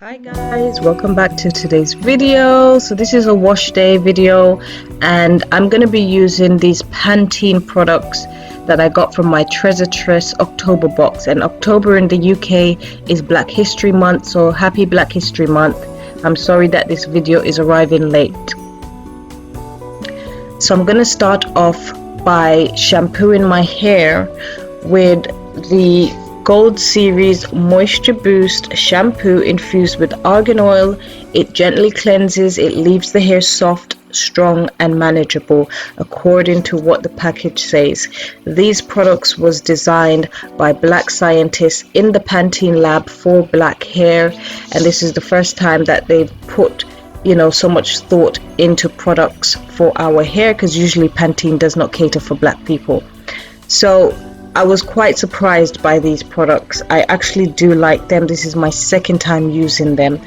Hi guys, welcome back to today's video. So this is a wash day video and I'm going to be using these Pantene products that I got from my Treasure Tress October box. And October in the UK is Black History Month, so happy Black History Month. I'm sorry that this video is arriving late. So I'm going to start off by shampooing my hair with the Gold Series Moisture Boost shampoo infused with argan oil. It gently cleanses, it leaves the hair soft, strong and manageable according to what the package says. These products was designed by black scientists in the Pantene lab for black hair, and this is the first time that they've put so much thought into products for our hair, because usually Pantene does not cater for black people. So I was quite surprised by these products. I actually do like them. This is my second time using them.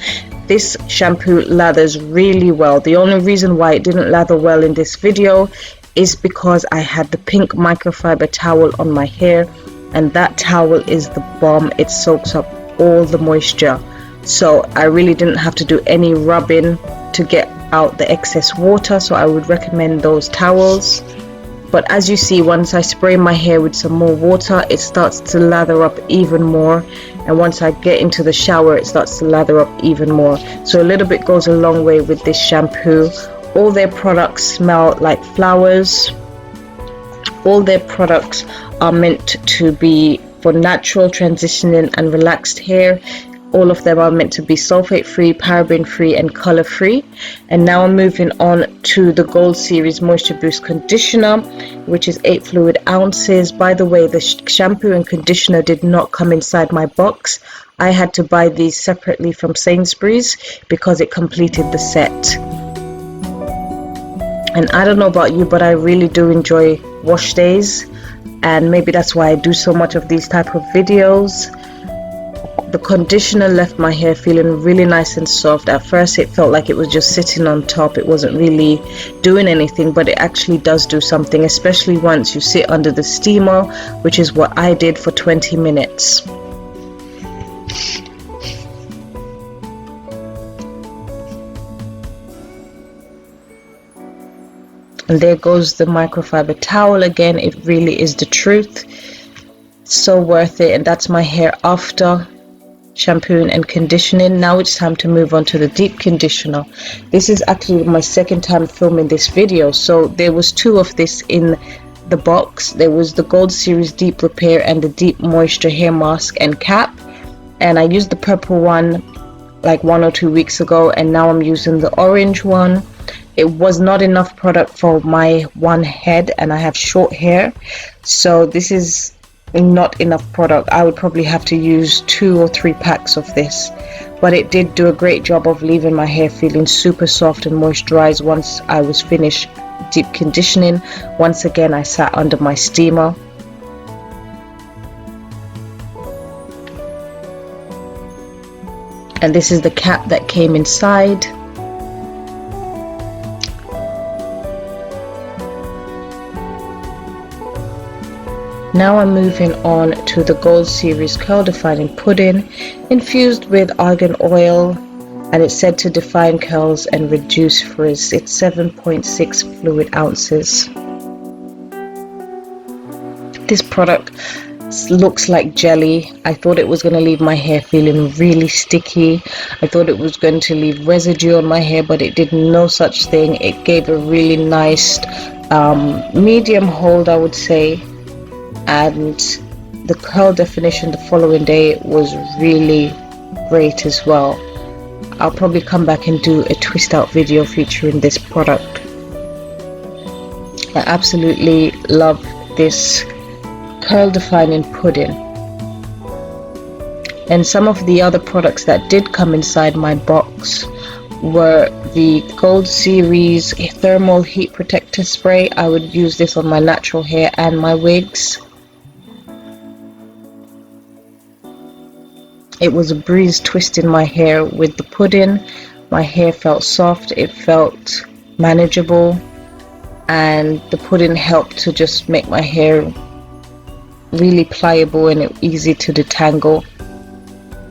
This shampoo lathers really well. The only reason why it didn't lather well in this video is because I had the pink microfiber towel on my hair, and that towel is the bomb. It soaks up all the moisture. So I really didn't have to do any rubbing to get out the excess water. So I would recommend those towels. But as you see, once I spray my hair with some more water, it starts to lather up even more. And once I get into the shower, it starts to lather up even more. So a little bit goes a long way with this shampoo. All their products smell like flowers. All their products are meant to be for natural transitioning and relaxed hair. All of them are meant to be sulfate free, paraben free and color free. And now I'm moving on to the Gold Series Moisture Boost Conditioner, which is 8 fluid ounces. By the way, the shampoo and conditioner did not come inside my box. I had to buy these separately from Sainsbury's because it completed the set. And I don't know about you, but I really do enjoy wash days, and maybe that's why I do so much of these type of videos. The conditioner left my hair feeling really nice and soft. At first it felt like it was just sitting on top. It wasn't really doing anything, but it actually does do something, especially once you sit under the steamer, which is what I did for 20 minutes. And there goes the microfiber towel again. It really is the truth. So worth it. And that's my hair after shampooing and conditioning. Now it's time to move on to the deep conditioner. This is actually my second time filming this video. So there was two of this in the box. There was the Gold Series Deep Repair and the Deep Moisture Hair Mask and Cap, and I used the purple one like 1 or 2 weeks ago, and now I'm using the orange one. It was not enough product for my one head, and I have short hair, so this is not enough product. I would probably have to use 2 or 3 packs of this, but it did do a great job of leaving my hair feeling super soft and moisturized once I was finished deep conditioning. Once again, I sat under my steamer. And this is the cap that came inside. Now I'm moving on to the Gold Series Curl Defining Pudding, infused with argan oil, and it's said to define curls and reduce frizz. It's 7.6 fluid ounces. This product looks like jelly. I thought it was going to leave my hair feeling really sticky. I thought it was going to leave residue on my hair, but it did no such thing. It gave a really nice medium hold, I would say. And the curl definition the following day was really great as well. I'll probably come back and do a twist out video featuring this product. I absolutely love this curl defining pudding. And some of the other products that did come inside my box were the Gold Series Thermal Heat Protector Spray. I would use this on my natural hair and my wigs. It was a breeze twisting my hair with the pudding. My hair felt soft, it felt manageable, and the pudding helped to just make my hair really pliable and easy to detangle.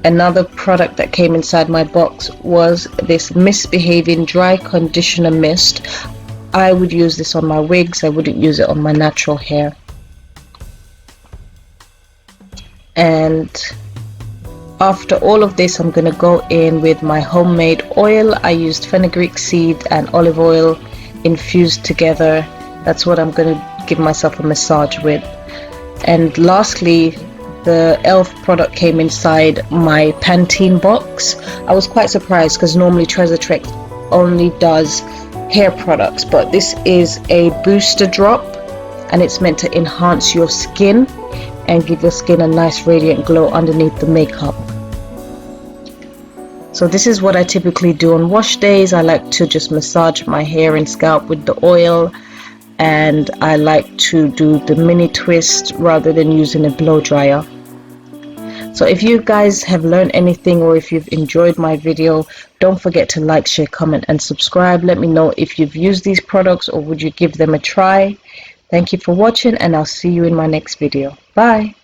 another product that came inside my box was this misbehaving dry conditioner mist. I would use this on my wigs, I wouldn't use it on my natural hair. And after all of this, I'm going to go in with my homemade oil. I used fenugreek seed and olive oil infused together. That's what I'm going to give myself a massage with. And lastly, the e.l.f. product came inside my Pantene box. I was quite surprised because normally Treasure Trek only does hair products, but this is a booster drop and it's meant to enhance your skin and give your skin a nice radiant glow underneath the makeup. So this is what I typically do on wash days. I like to just massage my hair and scalp with the oil, and I like to do the mini twist rather than using a blow dryer. So if you guys have learned anything or if you've enjoyed my video, don't forget to like, share, comment and subscribe. Let me know if you've used these products or would you give them a try. Thank you for watching, and I'll see you in my next video. Bye.